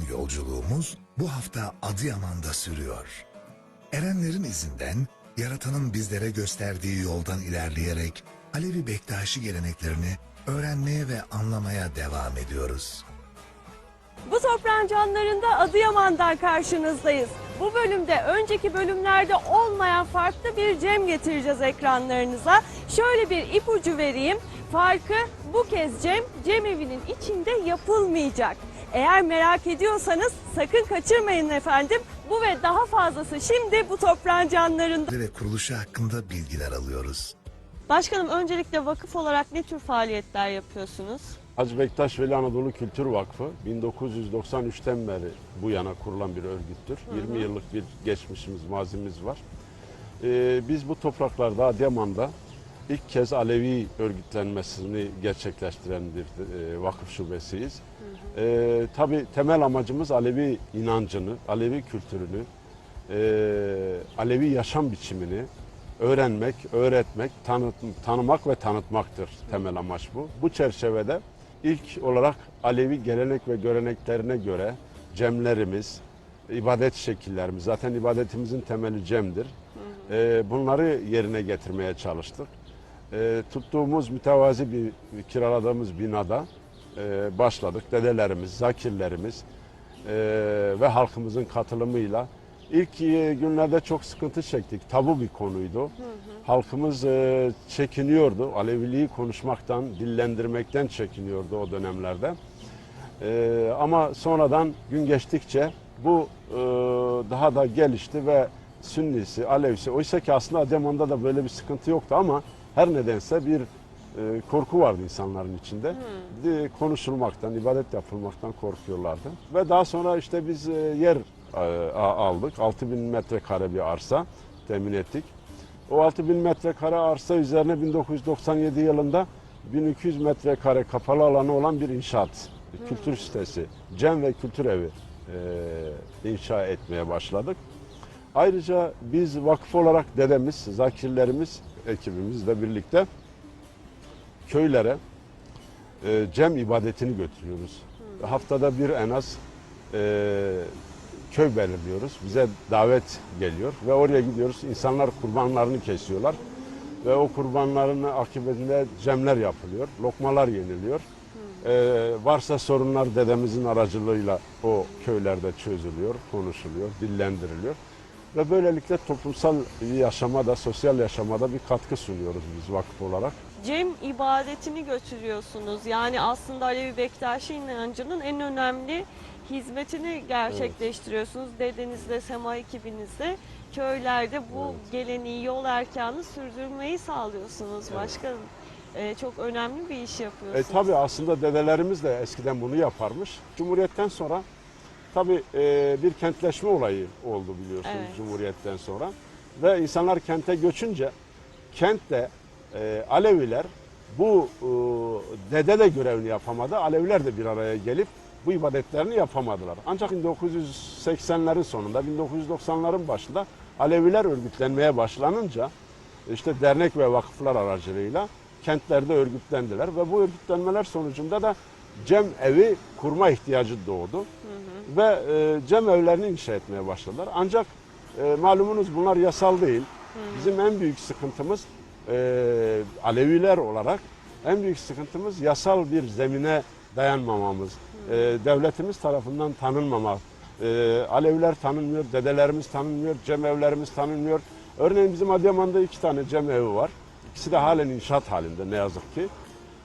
yolculuğumuz bu hafta Adıyaman'da sürüyor. Erenlerin izinden, Yaratan'ın bizlere gösterdiği yoldan ilerleyerek Alevi Bektaşi geleneklerini öğrenmeye ve anlamaya devam ediyoruz. Bu toprağın canlarında Adıyaman'dan karşınızdayız. Bu bölümde önceki bölümlerde olmayan farklı bir Cem getireceğiz ekranlarınıza. Şöyle bir ipucu vereyim. Farkı bu kez Cem evinin içinde yapılmayacak. Eğer merak ediyorsanız sakın kaçırmayın efendim. Bu ve daha fazlası şimdi bu toprağın canlarında. Ve kuruluşu hakkında bilgiler alıyoruz. Başkanım, öncelikle vakıf olarak ne tür faaliyetler yapıyorsunuz? Hacı Bektaş Veli Anadolu Kültür Vakfı 1993'ten beri bu yana kurulan bir örgüttür. 20 yıllık bir geçmişimiz, mazimiz var. Biz bu topraklarda, Adıyaman'da ilk kez Alevi örgütlenmesini gerçekleştiren bir vakıf şubesiyiz. Tabii temel amacımız Alevi inancını, Alevi kültürünü, Alevi yaşam biçimini öğrenmek, öğretmek, tanımak ve tanıtmaktır temel amaç bu. Bu çerçevede ilk olarak Alevi gelenek ve göreneklerine göre cemlerimiz, ibadet şekillerimiz, zaten ibadetimizin temeli cemdir. Bunları yerine getirmeye çalıştık. Tuttuğumuz mütevazi bir kiraladığımız binada başladık. Dedelerimiz, zakirlerimiz ve halkımızın katılımıyla ilk günlerde çok sıkıntı çektik. Tabu bir konuydu. Halkımız çekiniyordu. Aleviliği konuşmaktan, dillendirmekten çekiniyordu o dönemlerde. Ama sonradan gün geçtikçe bu daha da gelişti ve Sünnisi, Alevisi. Oysa ki aslında Adıyaman'da da böyle bir sıkıntı yoktu ama her nedense bir korku vardı insanların içinde. Konuşulmaktan, ibadet yapılmaktan korkuyorlardı. Ve daha sonra işte biz yer aldık. 6000 metrekare bir arsa temin ettik. O 6000 metrekare arsa üzerine 1997 yılında 1200 metrekare kapalı alanı olan bir inşaat, kültür sitesi, Cem ve Kültür Evi inşa etmeye başladık. Ayrıca biz vakıf olarak dedemiz, zakirlerimiz, ekibimizle birlikte köylere Cem ibadetini götürüyoruz. Haftada bir en az köy belirliyoruz. Bize davet geliyor ve oraya gidiyoruz. İnsanlar kurbanlarını kesiyorlar ve o kurbanların akıbetinde cemler yapılıyor, lokmalar yeniliyor. Varsa sorunlar dedemizin aracılığıyla o köylerde çözülüyor, konuşuluyor, dillendiriliyor. Ve böylelikle toplumsal yaşama da, sosyal yaşama da bir katkı sunuyoruz biz vakıf olarak. Cem ibadetini götürüyorsunuz. Yani aslında Alevi Bektaşi inancının en önemli hizmetini gerçekleştiriyorsunuz. Dedenizle, Sema ekibinizle köylerde bu geleneği, yol erkanı sürdürmeyi sağlıyorsunuz başkanım. Çok önemli bir iş yapıyorsunuz. Tabii aslında dedelerimiz de eskiden bunu yaparmış. Cumhuriyetten sonra tabii bir kentleşme olayı oldu biliyorsunuz Cumhuriyetten sonra. Ve insanlar kente göçünce kentte Aleviler bu dede de görevini yapamadı. Aleviler de bir araya gelip bu ibadetlerini yapamadılar. Ancak 1980'lerin sonunda, 1990'ların başında Aleviler örgütlenmeye başlanınca işte dernek ve vakıflar aracılığıyla kentlerde örgütlendiler ve bu örgütlenmeler sonucunda da Cem evi kurma ihtiyacı doğdu. Ve Cem evlerini inşa etmeye başladılar. Ancak malumunuz bunlar yasal değil. Bizim en büyük sıkıntımız Aleviler olarak en büyük sıkıntımız yasal bir zemine dayanmamamız. Devletimiz tarafından tanınmamak. Aleviler tanınmıyor, dedelerimiz tanınmıyor, Cem evlerimiz tanınmıyor. Örneğin bizim Adıyaman'da 2 tane Cem evi var. İkisi de halen inşaat halinde ne yazık ki.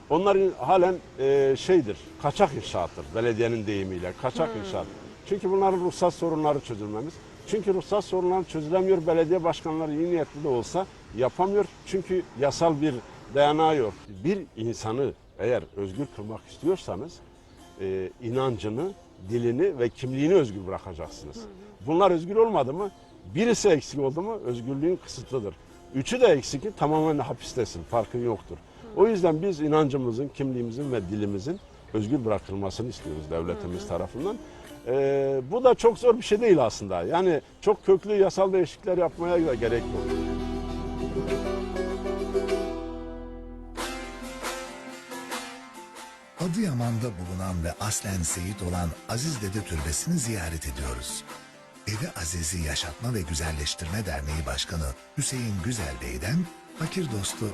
Onlar halen kaçak inşaattır belediyenin deyimiyle, kaçak inşaat. Çünkü bunların ruhsat sorunları çözülmemiz. Çünkü ruhsat sorunları çözülemiyor, belediye başkanları iyi niyetli de olsa yapamıyor. Çünkü yasal bir dayanağı yok. Bir insanı eğer özgür kılmak istiyorsanız inancını, dilini ve kimliğini özgür bırakacaksınız. Bunlar özgür olmadı mı, birisi eksik oldu mu özgürlüğün kısıtlıdır. Üçü de eksik, tamamen hapistesin, farkın yoktur. O yüzden biz inancımızın, kimliğimizin ve dilimizin özgür bırakılmasını istiyoruz devletimiz tarafından. Bu da çok zor bir şey değil aslında. Yani çok köklü yasal değişiklikler yapmaya da gerek yok. Adıyaman'da bulunan ve aslen Seyit olan Aziz Dede Türbesi'ni ziyaret ediyoruz. Dede Aziz'i Yaşatma ve Güzelleştirme Derneği Başkanı Hüseyin Güzel Bey'den fakir dostu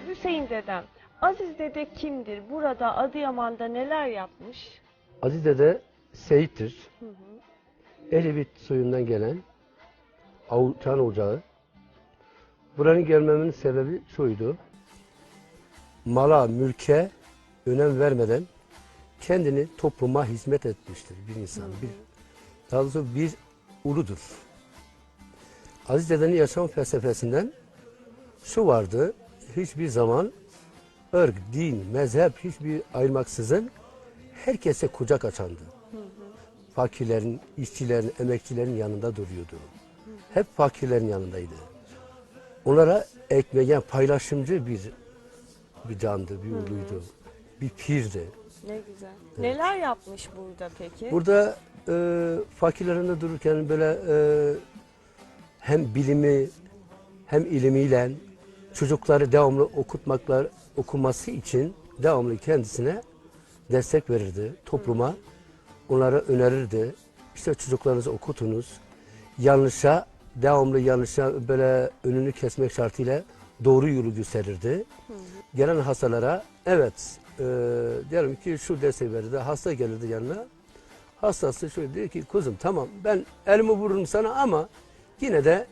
Hüseyin dedem, Aziz dede kimdir? Burada Adıyaman'da neler yapmış? Aziz Dede Seyit'tir. Ehlibit soyundan gelen Çan Ocağı. Buranın gelmemin sebebi şuydu. Mala, mülke önem vermeden kendini topluma hizmet etmiştir bir insan. Daha doğrusu bir uludur. Aziz Dede'nin yaşam felsefesinden şu vardı. Hiçbir zaman ırk, din, mezhep hiçbir ayırmaksızın herkese kucak açandı. Fakirlerin, işçilerin, emekçilerin yanında duruyordu. Hep fakirlerin yanındaydı. Onlara ekmeğe, yani paylaşımcı bir candı, bir uluydu. Bir pirdi. Ne güzel. Neler yapmış burada peki? Burada fakirlerinde dururken böyle hem bilimi hem ilimiyle çocukları devamlı okuması için devamlı kendisine destek verirdi topluma. Onlara önerirdi. İşte çocuklarınızı okutunuz. Devamlı yanlışa böyle önünü kesmek şartıyla doğru yolu gösterirdi. Gelen hastalara evet diyelim ki şu desteği verirdi. Hasta gelirdi yanına. Hastası şöyle diyor ki kuzum tamam ben elimi vururum sana ama yine de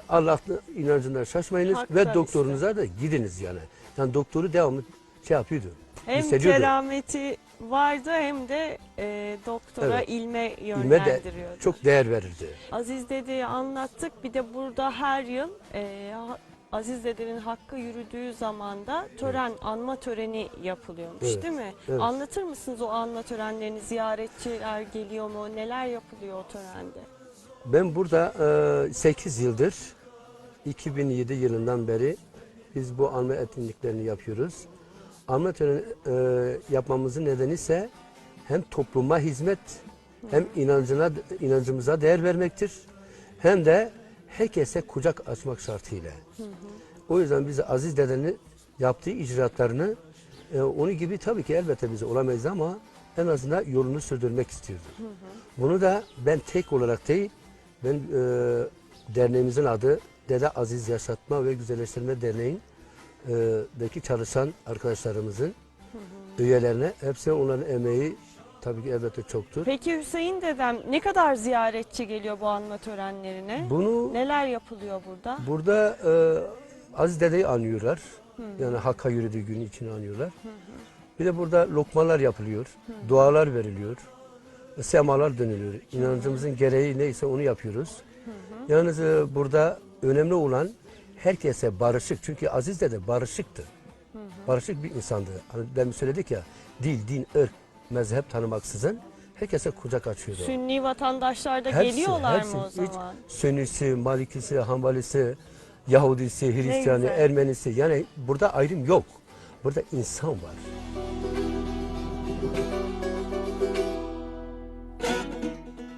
Allah'ın inancından şaşmayınız Haklı ve doktorunuza da gidiniz yani. Yani doktoru devamlı yapıyordu. Hem hissediyordu. kerameti vardı hem de doktora Evet. ilme İlme de yönlendiriyordu. çok değer verirdi. Aziz Dede'yi anlattık. Bir de burada her yıl Aziz Dede'nin hakkı yürüdüğü zamanda anma töreni yapılıyormuş Evet, değil mi? evet. Anlatır mısınız o anma törenlerini? Ziyaretçiler geliyor mu? Neler yapılıyor o törende? Ben burada 8 yıldır 2007 yılından beri biz bu anma etkinliklerini yapıyoruz. Anma töreni yapmamızın nedeni ise hem topluma hizmet hem inancımıza değer vermektir. Hem de herkese kucak açmak şartıyla. O yüzden biz Aziz Dede'nin yaptığı icraatlarını onun gibi tabii ki elbette biz olamayız ama en azından yolunu sürdürmek istiyordu. Bunu da ben tek olarak değil, ben derneğimizin adı Dede Aziz Yaşatma ve Güzelleştirme Derneği'ndeki çalışan arkadaşlarımızın üyelerine hepsine onların emeği tabii ki elbette çoktur. Peki Hüseyin dedem ne kadar ziyaretçi geliyor bu anma törenlerine? Bunu Neler yapılıyor burada? burada Aziz Dede'yi anıyorlar. Yani Hakk'a yürüdüğü gün için anıyorlar. Bir de burada lokmalar yapılıyor. Dualar veriliyor. Semalar dönülüyor. İnancımızın gereği neyse onu yapıyoruz. Yalnız burada önemli olan herkese barışık. Çünkü Aziz Dede barışıktı. Barışık bir insandı. Hani demin söyledik ya, dil, din, ırk, mezhep tanımaksızın herkese kucak açıyordu. Sünni vatandaşlar da Hepsi, geliyorlar hepsi. mı o Hiç zaman? Sünnisi, Malikisi, Hanbalisi, Yahudisi, Hristiyanı, güzel. Ermenisi. Yani burada ayrım yok. Burada insan var.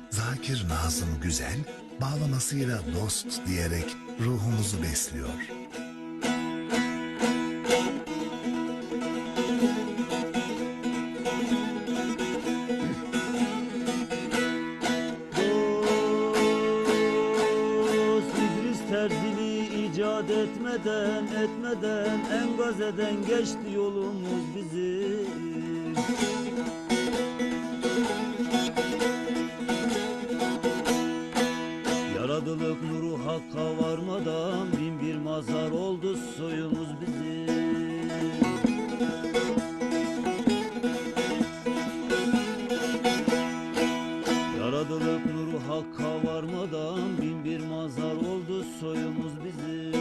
Zakir Nazım Güzel bağlamasıyla dost diyerek ruhumuzu besliyor. Dost İdris Terzili icat etmeden Engazeden geçti yolumuz bizim. Yaradılık nuru hakka varmadan bin bir mazhar oldu soyumuz bizim. Yaradılık nuru hakka varmadan bin bir mazhar oldu soyumuz bizim.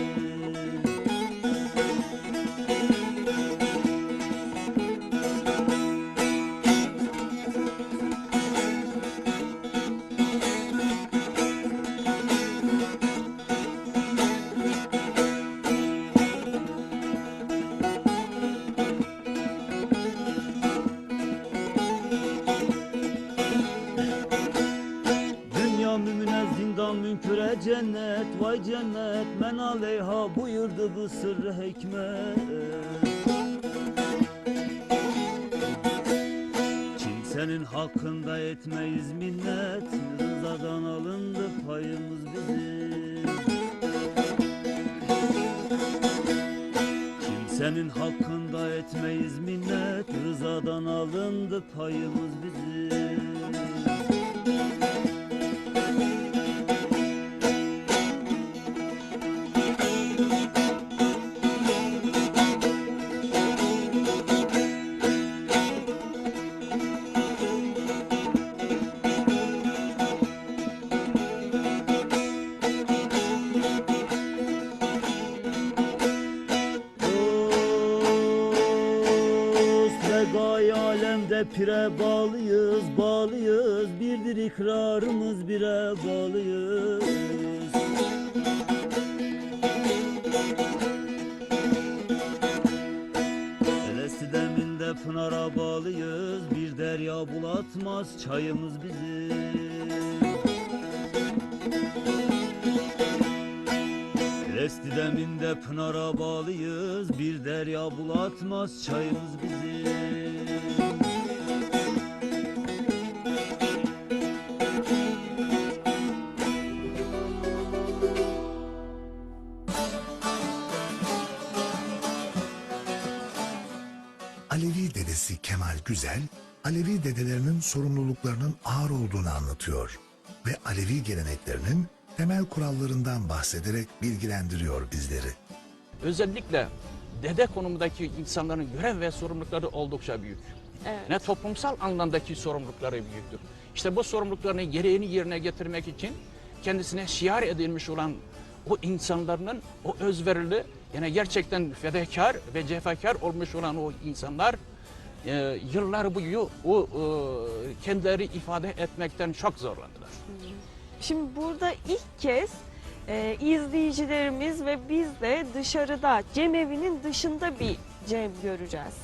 vay cennet men aleyha buyurdu bu sırrı hikmet. Kimsenin hakkında etmeyiz minnet, rızadan alındı payımız bizim. Kimsenin hakkında etmeyiz minnet, rızadan alındı payımız bizim. Pire bağlıyız, birdir ikrarımız bire bağlıyız. Elesti deminde pınara bağlıyız, bir derya bulatmaz çayımız bizim. Elesti deminde pınara bağlıyız, bir derya bulatmaz çayımız bizim. Alevi dedesi Kemal Güzel, Alevi dedelerinin sorumluluklarının ağır olduğunu anlatıyor ve Alevi geleneklerinin temel kurallarından bahsederek bilgilendiriyor bizleri. Özellikle dede konumundaki insanların görev ve sorumlulukları oldukça büyük. Evet. Ne toplumsal anlamdaki sorumlulukları büyüktür. İşte bu sorumluluklarını gereğini yerine getirmek için kendisine şiar edilmiş olan o insanların o özverili, yani gerçekten fedakar ve cefakar olmuş olan o insanlar yıllar boyu kendileri ifade etmekten çok zorlandılar. Şimdi burada ilk kez izleyicilerimiz ve biz de dışarıda, cemevinin dışında bir cem göreceğiz.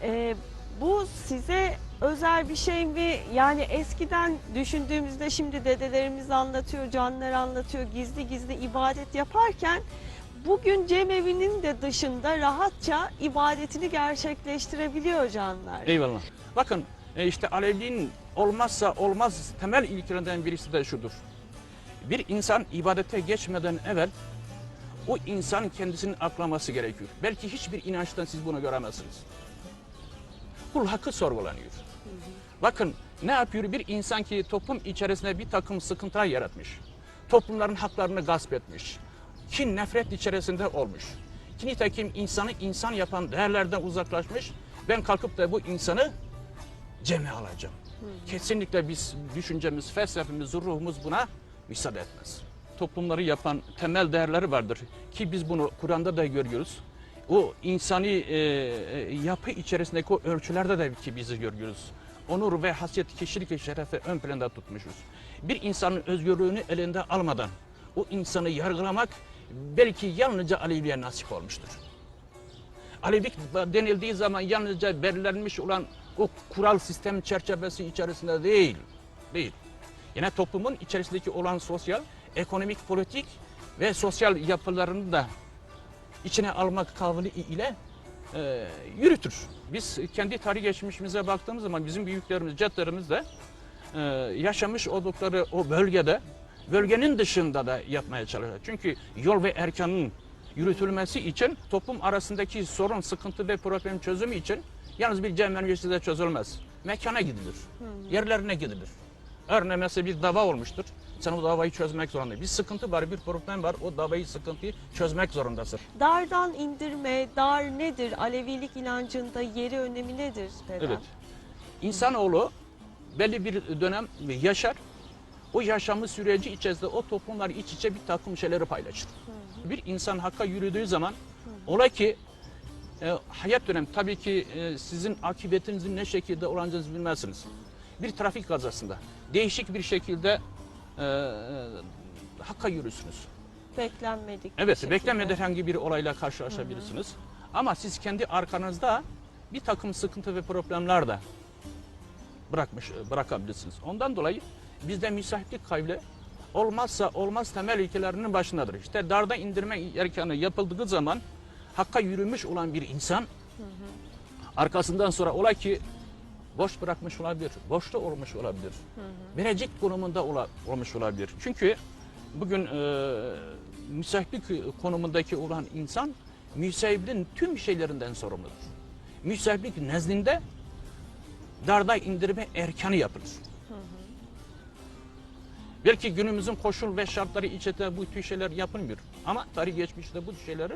Evet. Bu size özel bir şey mi? Yani eskiden düşündüğümüzde şimdi dedelerimiz anlatıyor, canlar anlatıyor, gizli gizli ibadet yaparken bugün cemevinin de dışında rahatça ibadetini gerçekleştirebiliyor canlar. Eyvallah. Bakın işte Alevliğin olmazsa olmaz temel ilkelerinden birisi de şudur. Bir insan ibadete geçmeden evvel o insan kendisini aklaması gerekiyor. Belki hiçbir inançtan siz bunu göremezsiniz. Kul hakkı sorgulanıyor. Bakın ne yapıyor bir insan ki toplum içerisinde bir takım sıkıntılar yaratmış. Toplumların haklarını gasp etmiş. Kin, nefret içerisinde olmuş. Ki nitekim insanı insan yapan değerlerden uzaklaşmış. Ben kalkıp da bu insanı ceme alacağım. Kesinlikle biz düşüncemiz, felsefemiz, ruhumuz buna müsaade etmez. Toplumları yapan temel değerleri vardır ki biz bunu Kur'an'da da görüyoruz. O insani yapı içerisindeki o ölçülerde de ki bizi görüyoruz. Onur ve hasiyet, kişilik ve şerefi ön planda tutmuşuz. Bir insanın özgürlüğünü elinde almadan o insanı yargılamak belki yalnızca Alevliğe nasip olmuştur. Alevilik denildiği zaman yalnızca belirlenmiş olan o kural sistem çerçevesi içerisinde değil. Yine toplumun içerisindeki olan sosyal, ekonomik, politik ve sosyal yapılarını da içine almak kavli ile yürütür. Biz kendi tarih geçmişimize baktığımız zaman bizim büyüklerimiz, cedlerimiz de yaşamış oldukları o bölgenin dışında da yapmaya çalışır. Çünkü yol ve erkanın yürütülmesi için toplum arasındaki sorun, sıkıntı ve problem çözümü için yalnız bir cem meclisiyle çözülmez. Mekana gidilir, yerlerine gidilir. Örneğin mesela bir dava olmuştur. Sen o davayı çözmek zorundasın. Bir sıkıntı var, bir problem var. O davayı, sıkıntıyı çözmek zorundasın. Dardan indirme, dar nedir? Alevilik inancında yeri, önemi nedir? Dedem? Evet. İnsanoğlu belli bir dönem yaşar. O yaşamı süreci içerisinde o toplumlar iç içe bir takım şeyleri paylaşır. Bir insan hakka yürüdüğü zaman ola ki hayat dönemi tabii ki sizin akıbetinizin ne şekilde olacağınızı bilmezsiniz. Bir trafik kazasında değişik bir şekilde hakka yürürsünüz. Beklenmedik. Evet, beklenmedik herhangi bir olayla karşılaşabilirsiniz. Ama siz kendi arkanızda bir takım sıkıntı ve problemler de bırakabilirsiniz. Ondan dolayı bizde müsahitlik kavli olmazsa olmaz temel ilkelerinin başındadır. İşte darda indirme erkanı yapıldığı zaman hakka yürümüş olan bir insan arkasından sonra ola ki boş bırakmış olabilir, boşta olmuş olabilir, verecek konumunda olmuş olabilir. Çünkü bugün müsahiplik konumundaki olan insan müsahipliğin tüm şeylerinden sorumludur. Müsahiplik nezdinde darda indirme erkanı yapılır. Belki günümüzün koşul ve şartları içinde bu tür şeyler yapılmıyor. Ama tarih geçmişte bu tür şeyleri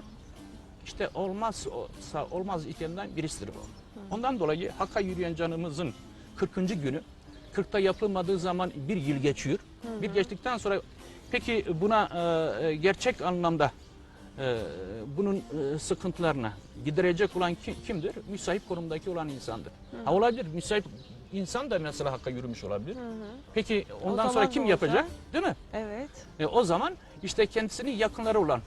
işte olmazsa olmaz ilkelerinden birisidir bu. Ondan dolayı Hakk'a yürüyen canımızın 40. günü, 40'ta yapılmadığı zaman bir yıl geçiyor. Bir geçtikten sonra peki buna gerçek anlamda bunun sıkıntılarına giderecek olan kimdir? Müsahip konumdaki olan insandır. Ha, olabilir, müsahip insan da mesela Hakk'a yürümüş olabilir. Peki ondan zaman sonra kim ne yapacak? olacak? Değil mi? Evet. O zaman işte kendisinin yakınları olan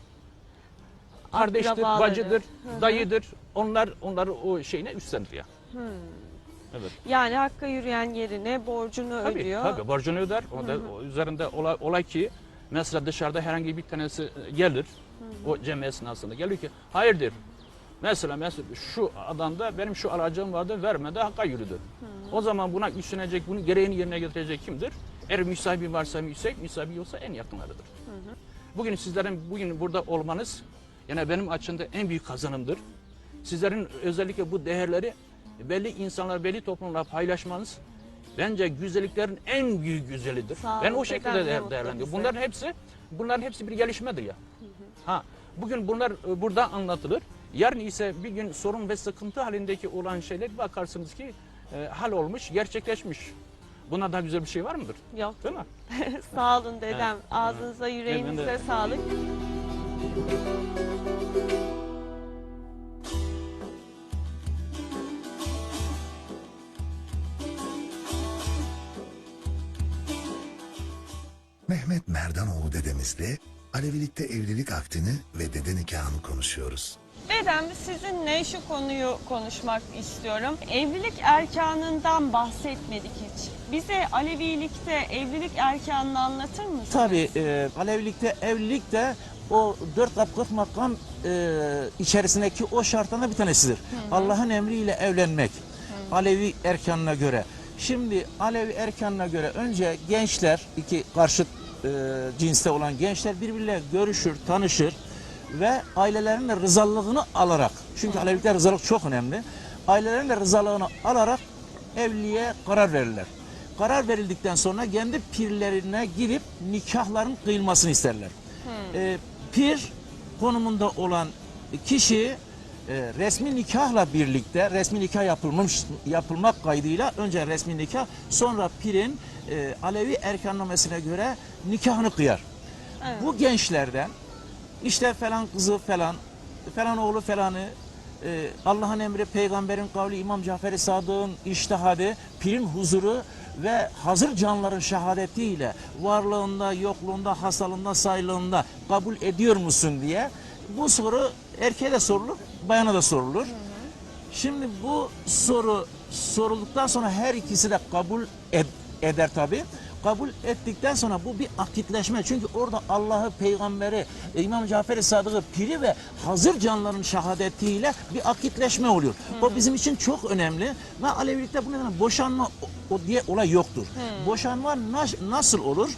kardeştir, Akrabaları. bacıdır, dayıdır. Onlar o şeyine üstlenir ya. Evet. Yani Hakk'a yürüyen yerine borcunu ödüyor. Tabii borcunu öder. O da o üzerinde olay ki mesela dışarıda herhangi bir tanesi gelir. O cem esnasında gelir ki hayırdır. Mesela şu adamda benim şu alacağım vardı vermedi Hakk'a yürüdü. O zaman buna üstlenecek, bunun gereğini yerine getirecek kimdir? Eğer müsahibi varsa müsahibi yoksa en yakınlarıdır. Bugün sizlerin bugün burada olmanız yani benim açımda en büyük kazanımdır. Sizlerin özellikle bu değerleri belli insanlar, belli toplumlarla paylaşmanız bence güzelliklerin en büyük güzelidir. Sağ Ben olun, o şekilde tekrar ne mutlu değerlendiriyorum. bize. Bunların hepsi bir gelişmedir ya. Ha, bugün bunlar burada anlatılır. Yarın ise bir gün sorun ve sıkıntı halindeki olan şeyler bakarsınız ki hal olmuş, gerçekleşmiş. Buna daha güzel bir şey var mıdır? Yok. Değil mi? Sağ olun dedem. Ağzınıza, yüreğinize Evet. sağlık. Mehmet Merdanoğlu dedemizle Alevilikte evlilik akdini ve dede nikahını konuşuyoruz. Dedem sizinle şu konuyu konuşmak istiyorum. Evlilik erkanından bahsetmedik hiç. Bize Alevilikte evlilik erkanını anlatır mısınız? Tabii Alevilikte evlilik de o 4 kap 40 makam içerisindeki o şartlardan bir tanesidir. Allah'ın emriyle evlenmek. Alevi erkanına göre. Şimdi Alevi erkanına göre önce gençler, iki karşıt cinste olan gençler birbirleriyle görüşür, tanışır ve ailelerinin de rızalığını alarak, çünkü Alevilikte rızalık çok önemli, ailelerinin de rızalığını alarak evliliğe karar verirler. Karar verildikten sonra kendi pirlerine girip nikahların kıyılmasını isterler. Pir konumunda olan kişi resmi nikahla birlikte, resmi nikah yapılmak kaydıyla önce resmi nikah, sonra pirin Alevi erkannamesine göre nikahını kıyar. Evet. Bu gençlerden işte falan kızı falan oğlu falanı, Allah'ın emri, peygamberin kavli, İmam Cafer-i Sadık'ın içtihadı, pirin huzuru ve hazır canların şehadetiyle varlığında, yokluğunda, hastalığında, sağlığında kabul ediyor musun diye bu soru erkeğe de sorulur, bayana da sorulur. Şimdi bu soru sorulduktan sonra her ikisi de kabul eder tabi. Kabul ettikten sonra bu bir akitleşme. Çünkü orada Allah'ı, peygamberi, İmam Cafer-i Sadık'ı, piri ve hazır canların şehadetiyle bir akitleşme oluyor. O bizim için çok önemli ve Alevilikte bu nedenle boşanma diye olay yoktur. Boşanma nasıl olur?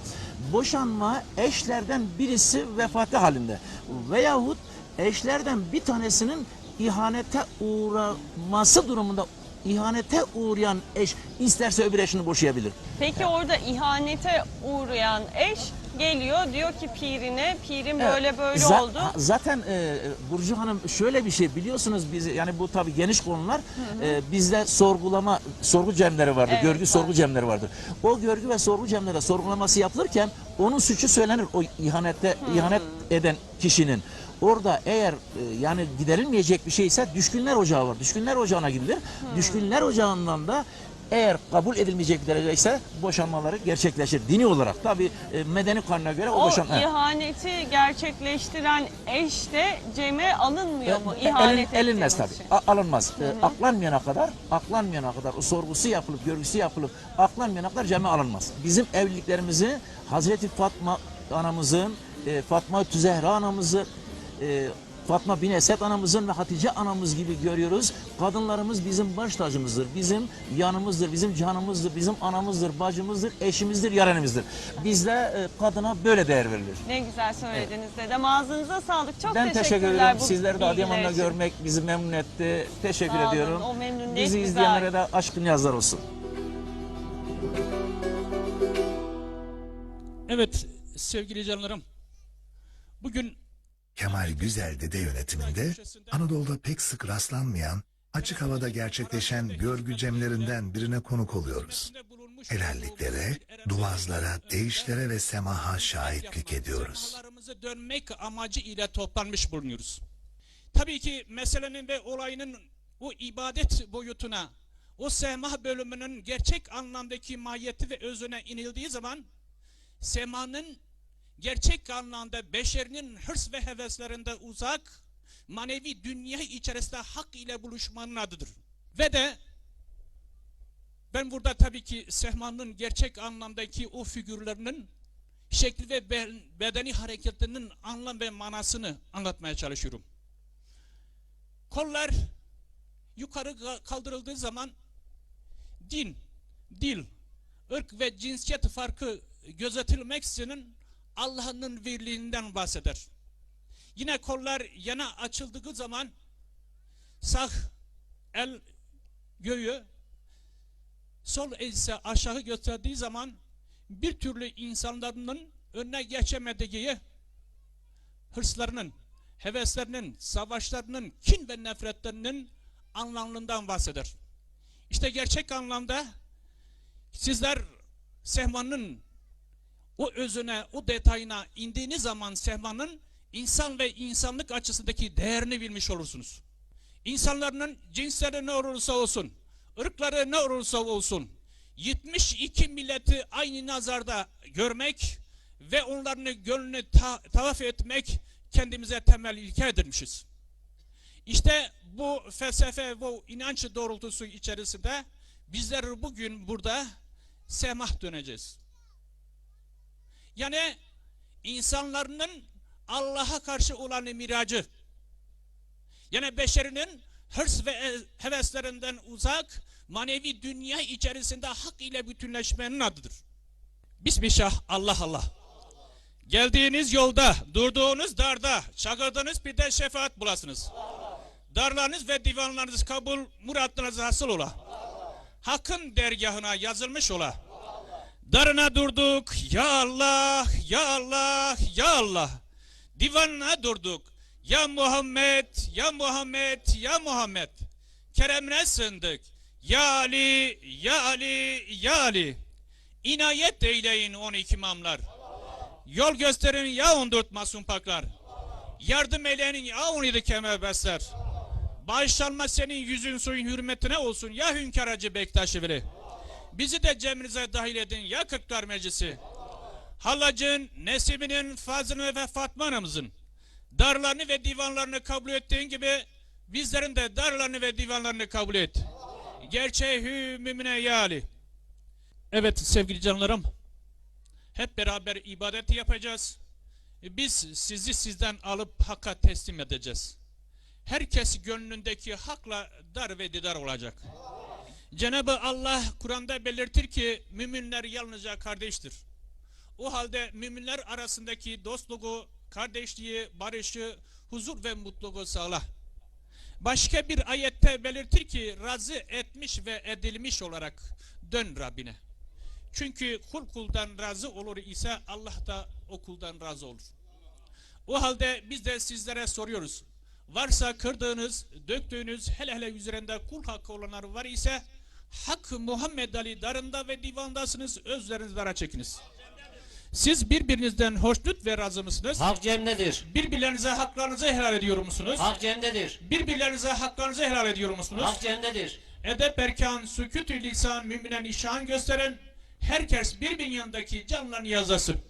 Boşanma eşlerden birisi vefatı halinde veyahut eşlerden bir tanesinin ihanete uğraması durumunda ihanete uğrayan eş isterse öbür eşini boşayabilir. Peki orada ihanete uğrayan eş geliyor diyor ki pirine, pirim böyle böyle oldu. Zaten Burcu Hanım şöyle bir şey biliyorsunuz biz yani bu tabii geniş konular. Bizde sorgu cemleri vardır. Evet, Görgü sorgu cemleri vardır. O görgü ve sorgu cemleri sorgulaması yapılırken onun suçu söylenir o ihanet eden kişinin. Orada eğer yani giderilmeyecek bir şeyse düşkünler ocağı var. Düşkünler ocağına gidilir. Düşkünler ocağından da Eğer kabul edilmeyecek bir derece ise boşanmaları gerçekleşir. Dini olarak tabii medeni kanuna göre o O boşanma. ihaneti gerçekleştiren eş de ceme alınmıyor mu? İhanet Elinmez ettiğiniz tabii. için. Alınmaz. Aklanmayana kadar o sorgusu yapılıp, görgüsü yapılıp aklanmayana kadar cami alınmaz. Bizim evliliklerimizi Hazreti Fatma anamızın, Fatma Zehra anamızın, Fatma bin Esed anamızın ve Hatice anamız gibi görüyoruz. Kadınlarımız bizim baş tacımızdır, bizim yanımızdır, bizim canımızdır, bizim anamızdır, bacımızdır, eşimizdir, yarenimizdir. Bizde kadına böyle değer verilir. Ne güzel söylediniz dedem. Ağzınıza sağlık. Çok Ben teşekkür teşekkürler ederim. bu Sizleri de bilgiler Adıyaman'da için. görmek bizi memnun etti. Teşekkür Sağ olun. ediyorum. O memnuniyet Bizi bize izleyenlere ait. de aşkın yazlar olsun. Evet sevgili canlarım. Bugün Kemal Güzel Dede yönetiminde Anadolu'da pek sık rastlanmayan açık havada gerçekleşen görgü cemlerinden birine konuk oluyoruz. Helalliklere, duazlara, deyişlere ve semaha şahitlik ediyoruz. Kafalarımızı dönmek amacı ile toplanmış bulunuyoruz. Tabii ki meselenin ve olayının o ibadet boyutuna, o semah bölümünün gerçek anlamdaki mahiyeti ve özüne inildiği zaman semanın gerçek anlamda beşerinin hırs ve heveslerinden uzak, manevi dünya içerisinde hak ile buluşmanın adıdır. Ve de ben burada tabii ki Sehman'ın gerçek anlamdaki o figürlerinin şekli ve bedeni hareketlerinin anlam ve manasını anlatmaya çalışıyorum. Kollar yukarı kaldırıldığı zaman din, dil, ırk ve cinsiyet farkı gözetilmeksizin Allah'ın birliğinden bahseder. Yine kollar yana açıldığı zaman sağ el göğü, sol el ise aşağı gösterdiği zaman bir türlü insanların önüne geçemediği hırslarının, heveslerinin, savaşlarının, kin ve nefretlerinin anlamından bahseder. İşte gerçek anlamda sizler Sehman'ın o özüne, o detayına indiğiniz zaman Sehman'ın insan ve insanlık açısındaki değerini bilmiş olursunuz. İnsanların cinsleri ne olursa olsun, ırkları ne olursa olsun, 72 milleti aynı nazarda görmek ve onların gönlünü tavaf etmek kendimize temel ilke edinmişiz. İşte bu felsefe, bu inanç doğrultusu içerisinde bizler bugün burada semah döneceğiz. Yani insanların Allah'a karşı olan miracı, yani beşerinin hırs ve heveslerinden uzak, manevi dünya içerisinde hak ile bütünleşmenin adıdır. Bismillah, Allah Allah. Geldiğiniz yolda, durduğunuz darda, çağırdığınız bir de şefaat bulasınız. Darlarınız ve divanlarınız kabul, muratlarınız hasıl ola. Hakkın dergahına yazılmış ola. Darına durduk, ya Allah, ya Allah, ya Allah. Divanına durduk, ya Muhammed, ya Muhammed, ya Muhammed. Keremine sığındık, ya Ali, ya Ali, ya Ali. İnayet eyleyin 12 imamlar. Yol gösterin ya 14 masum paklar. Yardım eyleyin ya 17 kemerbestler. Bağışlanma senin yüzün suyun hürmetine olsun ya Hünkar Hacı Bektaş Veli. Bizi de cemrinize dahil edin ya Kırklar Meclisi. Halacın, Nesibinin, Fazıl'ın ve Fatma anamızın darlarını ve divanlarını kabul ettiğin gibi bizlerin de darlarını ve divanlarını kabul et. Gerçeği mümine ya Ali. Evet sevgili canlarım, hep beraber ibadeti yapacağız. Biz sizi sizden alıp Hakk'a teslim edeceğiz. Herkes gönlündeki hakla dar ve didar olacak. Cenab-ı Allah Kur'an'da belirtir ki müminler yalnızca kardeştir. O halde müminler arasındaki dostluğu, kardeşliği, barışı, huzur ve mutluluğu sağla. Başka bir ayette belirtir ki razı etmiş ve edilmiş olarak dön Rabbine. Çünkü kul kuldan razı olur ise Allah da o kuldan razı olur. O halde biz de sizlere soruyoruz. Varsa kırdığınız, döktüğünüz, hele hele üzerinde kul hakkı olanlar var ise Hak Muhammed Ali darında ve divandasınız, özleriniz dara çekiniz. Siz birbirinizden hoşnut ve razı mısınız? Hak cemdedir. Birbirlerinize haklarınızı helal ediyor musunuz? Hak cemdedir. Birbirlerinize haklarınızı helal ediyor musunuz? Hak cemdedir. edep erkan, sükût-ü lisan, müminen işan gösteren herkes birbirinin yanındaki canlarını yazasın.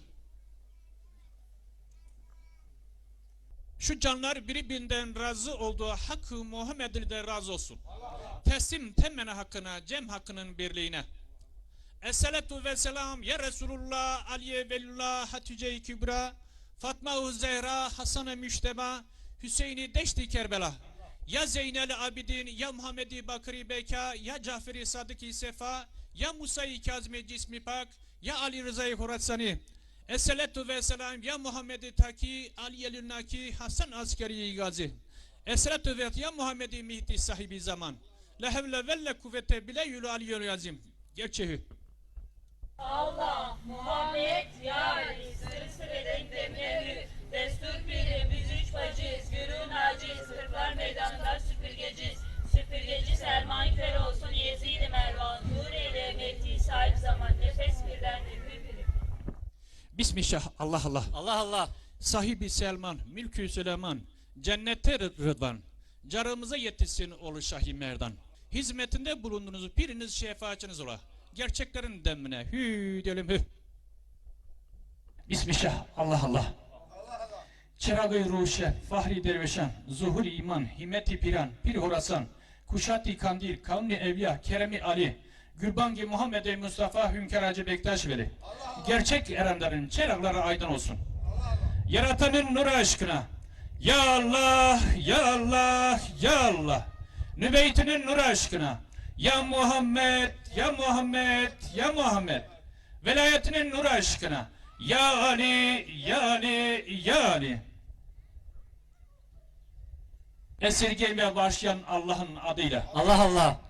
Şu canlar birbirinden razı olduğu Hakkı Muhammed'in de razı olsun. Teslim temmene hakkına, cem hakkının birliğine. Esselatu ve selam ya Resulullah, Aliye Velullah, Hatice-i Kübra, Fatma-u Zehra, Hasan-ı Müşteba, Hüseyin-i Deşti Kerbela. Ya Zeynel Abidin, ya Muhammed-i Bakri Beka, ya Cafer-i Sadık-i Sefa, ya Musa-i Kazım-i Cismi Pak, ya Ali Rıza-i Horatsani. Esselatu ve selam ya Muhammed-i Taki, Ali-i Naki, Hasan Askeri-i Gazi. Esselatu ve ya Muhammed-i Mihdi sahibi zaman. La hevle ve la kuvvete bile yulu aliyyul azim. Gerçeği. Allah, Muhammed, yâri, sırsı ve denklemleri, destur biri, biz üç bacıyız, gürün aciz, kırklar meydanda süpürgeciz, süpürgeci sermaye fer olsun, Yezid-i Mervan, nur eyle mevti, sahip zaman, nefes birdendir, birbiri. Bismillah, Allah Allah. Allah Allah. Sahibi Selman, Mülkü Süleyman, cennette rıdvan, carımıza yetişsin olu Şah-ı Merdan. Hizmetinde bulunduğunuz biriniz şefaatçiniz ola. Gerçeklerin demine hü diyelim hü. Bismillah, Allah Allah. Çırağı-ı Ruşen, Fahri Dervişan, Zuhur-i İman, Himmet-i Piran, Pir Horasan, Kuşat-i Kandil, Kavni Evliya, Kerem-i Ali, Gülbangi Muhammed-i Mustafa, Hünkar Hacı Bektaş Veli. Gerçek erenlerin çırakları aydın olsun. Yaratanın nuru aşkına. Ya Allah, Ya Allah, Ya Allah. Nübeytinin nuru aşkına. Ya Muhammed, Ya Muhammed, Ya Muhammed. Velayetinin nuru aşkına. Ya Ali, Ya Ali, Ya Ali. Esirgemeye başlayan Allah'ın adıyla. Allah Allah.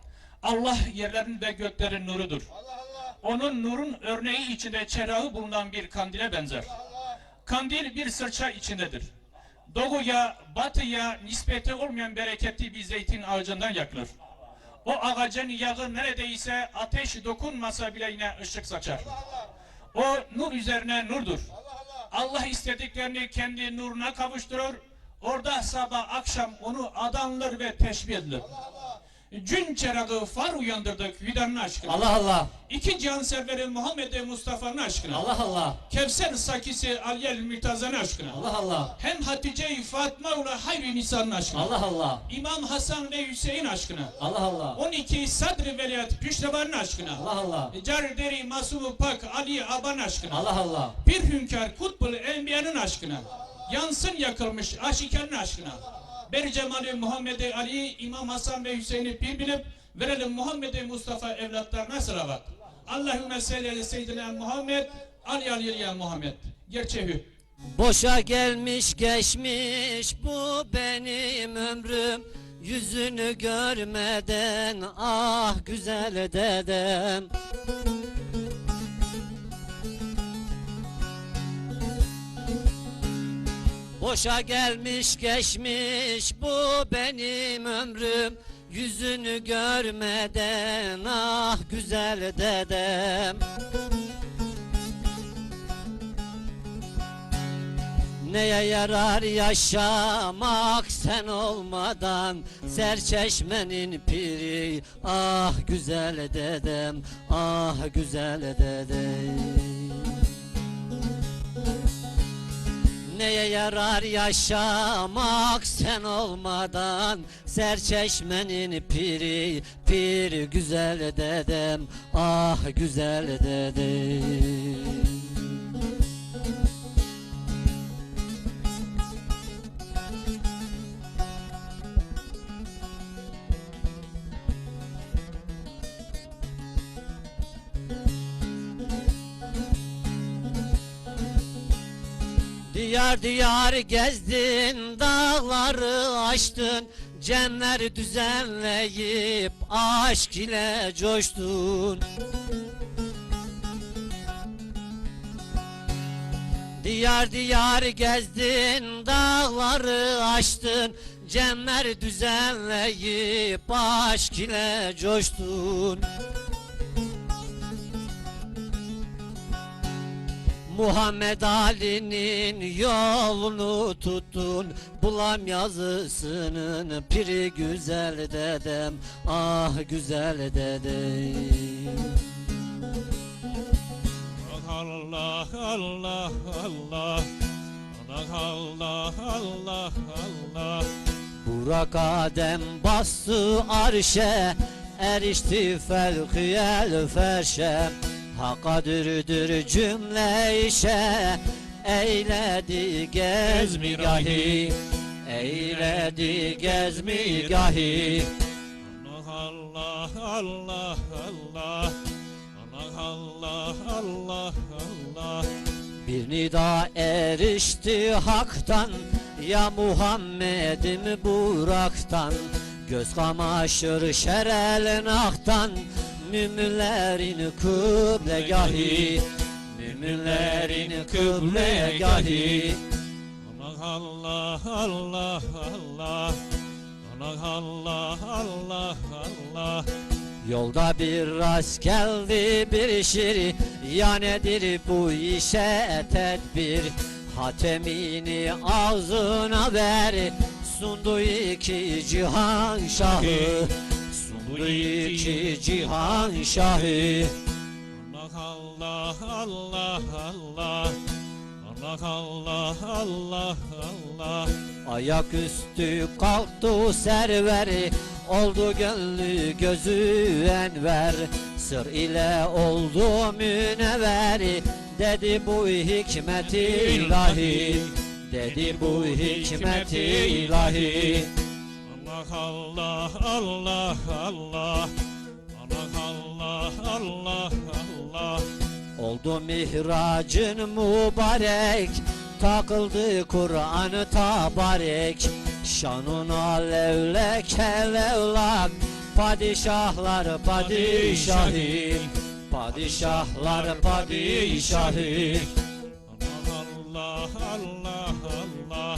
Allah yerlerin ve göklerin nurudur. Onun nurun örneği içinde çerağı bulunan bir kandile benzer. Kandil bir sırça içindedir. Doğuya, batıya nispeti olmayan bereketli bir zeytin ağacından yakılır. O ağacın yağı neredeyse ateş dokunmasa bile yine ışık saçar. O nur üzerine nurdur. Allah istediklerini kendi nuruna kavuşturur. Orada sabah akşam onu adanılır ve teşbih edilir. Cün çırağı far uyandırdık Hüdan'ın aşkına. Allah Allah. İki can serveri Muhammed Mustafa'nın aşkına. Allah Allah. Kevser sakisi Aliyel Mürtaza'nın aşkına. Allah Allah. Hem Hatice-i Fatma ile Hayri Nisa'nın aşkına. Allah Allah. İmam Hasan ve Hüseyin aşkına. Allah Allah. 12 Sadr-ı Veliyat Püştebar'ın aşkına. Allah Allah. Car-deri Masum-u Pak Ali Aban aşkına. Allah Allah. Bir hünkâr Kutbul Enbiya'nın aşkına. Yansın yakılmış aşikarın aşkına. Beri Cemali Muhammed Ali, İmam Hasan ve Hüseyin'i pir bilip verelim Muhammed Mustafa evlatlarına salavat. Allahümme salli ala seyyidina Muhammed, Ali aliye Muhammed. Gerçeği. Boşa gelmiş geçmiş bu benim ömrüm, yüzünü görmeden ah güzel dedem. Boşa gelmiş geçmiş bu benim ömrüm, yüzünü görmeden ah güzel dedem. Neye yarar yaşamak sen olmadan, Serçeşmenin piri ah güzel dedem, ah güzel dedem. Neye yarar yaşamak sen olmadan, Serçeşmenin piri, pir güzel dedem, ah güzel dedem. Diyar diyar gezdin, dağları aştın, cemler düzenleyip aşk ile coştun. Diyar diyar gezdin, dağları aştın, cemler düzenleyip aşk ile coştun. Muhammed Ali'nin yolunu tuttun, bulam yazısının piri güzel dedem, ah güzel dedem. Allah Allah Allah Allah Allah Allah. Burak Adem bastı arşe, erişti felkiyel ferşe. Hakadirdir cümle işe, eyledi gezmigahi, eyledi gezmigahi. Allah Allah Allah Allah Allah Allah. Bir nida erişti haktan, ya Muhammed'im Burak'tan. Göz kamaşır şerel naktan, müminlerin kıblegahi, müminlerin kıblegahi. Allah Allah Allah Allah Allah Allah. Yolda bir rast geldi bir şir, ya nedir bu işe tedbir? Hatemini ağzına ver, sundu iki cihan şahı, sundu iki cihan şahı. Allah Allah Allah Allah Allah Allah Allah. Ayaküstü kalktı serveri, oldu gönlü gözü enver. Sır ile oldu münevveri, dedi bu hikmet-i ilahi, dedi bu hikmet-i ilahi. Allah Allah Allah Allah Allah Allah Allah. Oldu mihracın mübarek, takıldı Kur'an-ı tabarek. Şanuna levlek levlak, padişahlar padişahı, padişahlar padişahı. Allah Allah Allah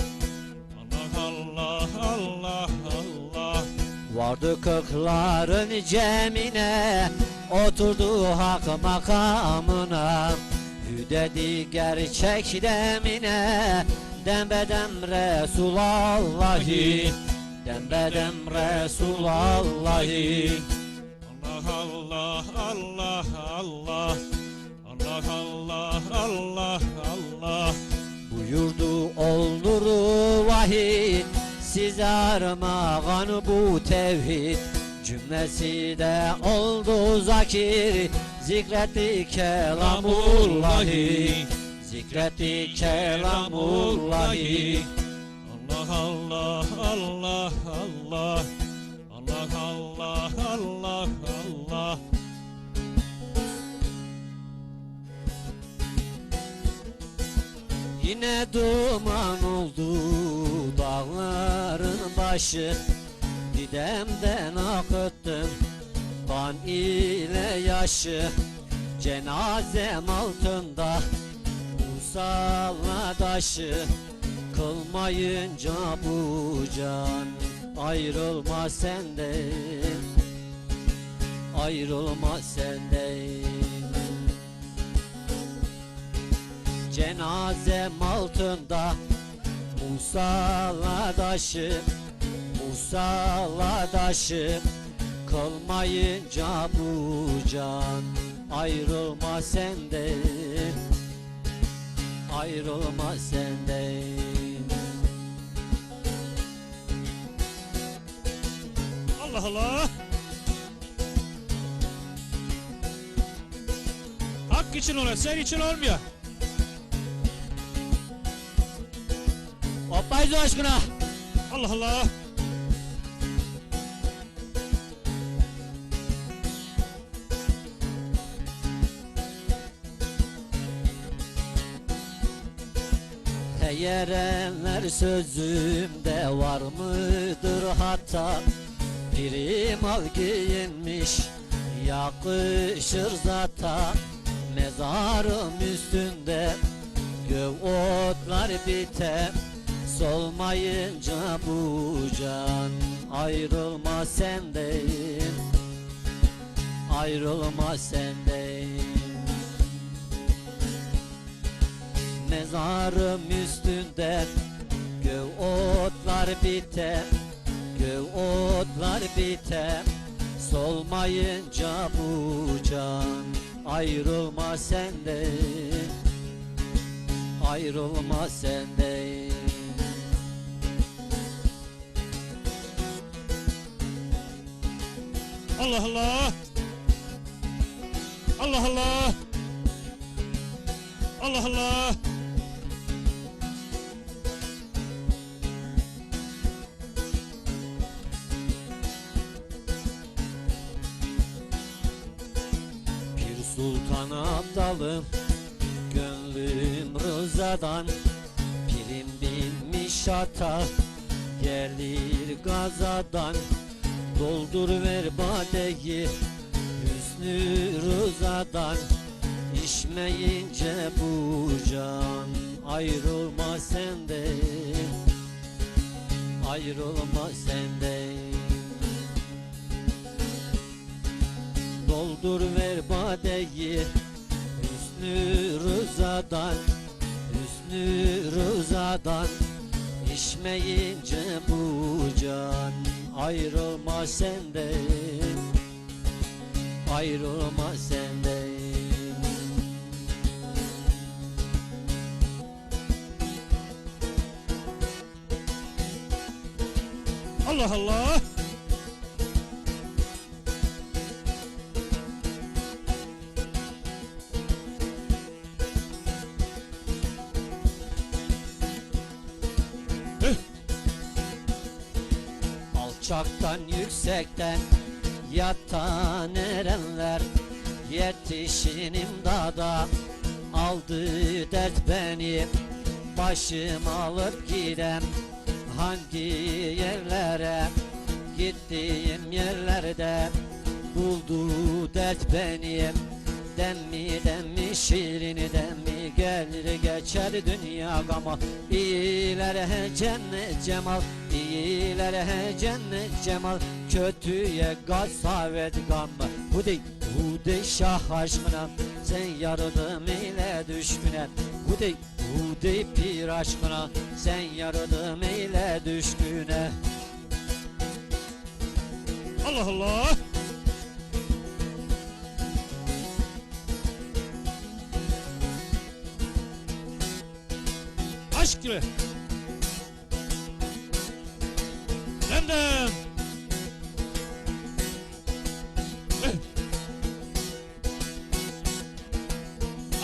Allah Allah Allah. Vardı kırkların cemine, oturdu hak makamına. Hüdedi gerçek demine, dembedem Resulallahi, dembedem Resulallahi. Allah Allah Allah Allah Allah Allah Allah. Buyurdu olduru vahid, size armağan bu tevhid. Cümlesi de oldu zakir, zikretti kelamullahi, zikretti kelamullahi. Allah Allah Allah Allah Allah Allah Allah Allah. Yine duman oldu dağların başı, didemden akıttım kan ile yaşı. Cenazem altında Musalla taşı, kılmayınca bu can ayrılma senden, ayrılma senden. Cenazem altında Musalla taşı, Musalla taşı, kılmayınca bu can ayrılma senden, ayrılma senden. Allah Allah. Hak için oluyor, sen için olmuyor. Hoppayız aşkına. Allah Allah. Eğerenler sözümde var mıdır hatta? Pirim al giyinmiş yakışır zata. Mezarım üstünde göv otlar biter, solmayınca bu can ayrılma senden, ayrılma senden. mezarım üstünde göv otlar biter, göv otlar biter. Solmayınca bu can ayrılma senden, ayrılma senden. Allah Allah. Allah Allah. Allah Allah. Pir Sultan Abdalım, gönlüm rızadan, pirim binmiş ata, gelir gazadan. Doldur ver badeyi hüsnü rızadan, içmeyince bu can ayrılma senden, ayrılma senden. Doldur ver badeyi hüsnü rızadan, hüsnü rızadan. İçmeyince bu can ayrılma senden, ayrılma senden. Allah Allah. Alçaktan yüksekten yatan erenler, yetişin imdada, aldı dert beni. Başım alıp gidem hangi yerlere, gittiğim yerlerde buldu dert beni. Demmi şirini demmi gelir geçer dünya gama. İyilere cennet cemal, iyilere cennet cemal, kötüye gasavet gam. Hudey şah aşkına, sen yardım ile düşküne. Hudey pir aşkına, sen yardım ile düşküne. Allah Allah. Aşk ile. Demdem.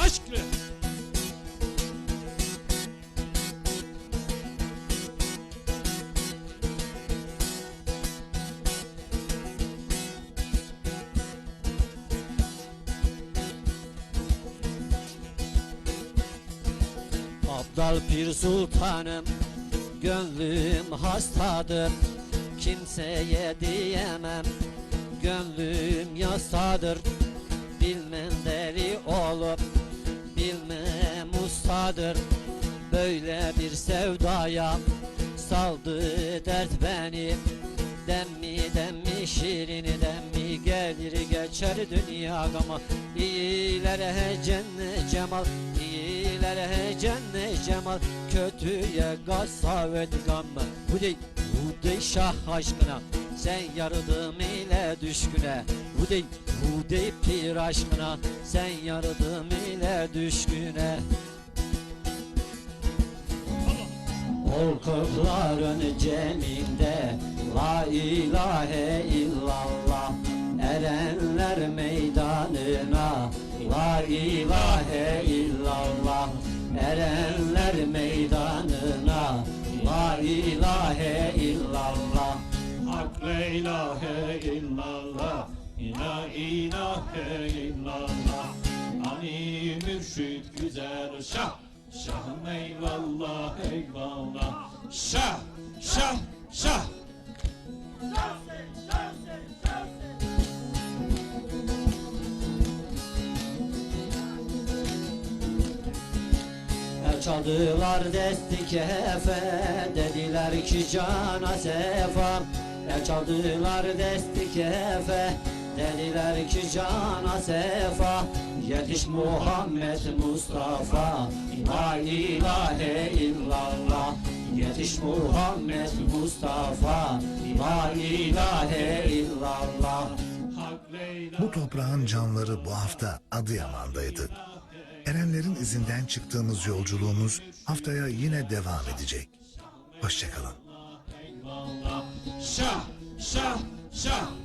Aşk ile. Abdal Pir Sultanım, gönlüm hastadır, kimseye diyemem, gönlüm yasadır. Bilmem deli olup bilmem ustadır, böyle bir sevdaya saldı dert beni. Demmi şirini demmi gelir geçer dünya gama. İyilere cennet cemal, iyilere cennet cemal, kötüye gasavet gam. Hudey şah aşkına, sen yardım ile düşküne. Hudey pir aşkına, sen yardım ile düşküne. Korkukların ceminde la ilahe illallah, erenler meydanına la ilahe illallah, erenler meydanına la ilahe illallah. Hak la ilahe illallah, la ilahe illallah. Ali mürşid güzel şah, şahım eyvallah eyvallah. Şah, şah, şah. Çaldılar desti kefe, dediler ki cana sefa. Çaldılar desti kefe, Dediler ki cana sefa, yetiş Muhammed Mustafa. La ilahe illallah, yetiş Muhammed Mustafa. La ilahe illallah. Bu toprağın canları bu hafta Adıyaman'daydı. Erenlerin izinden çıktığımız yolculuğumuz haftaya yine devam edecek. Hoşçakalın. Şah, şah, şah.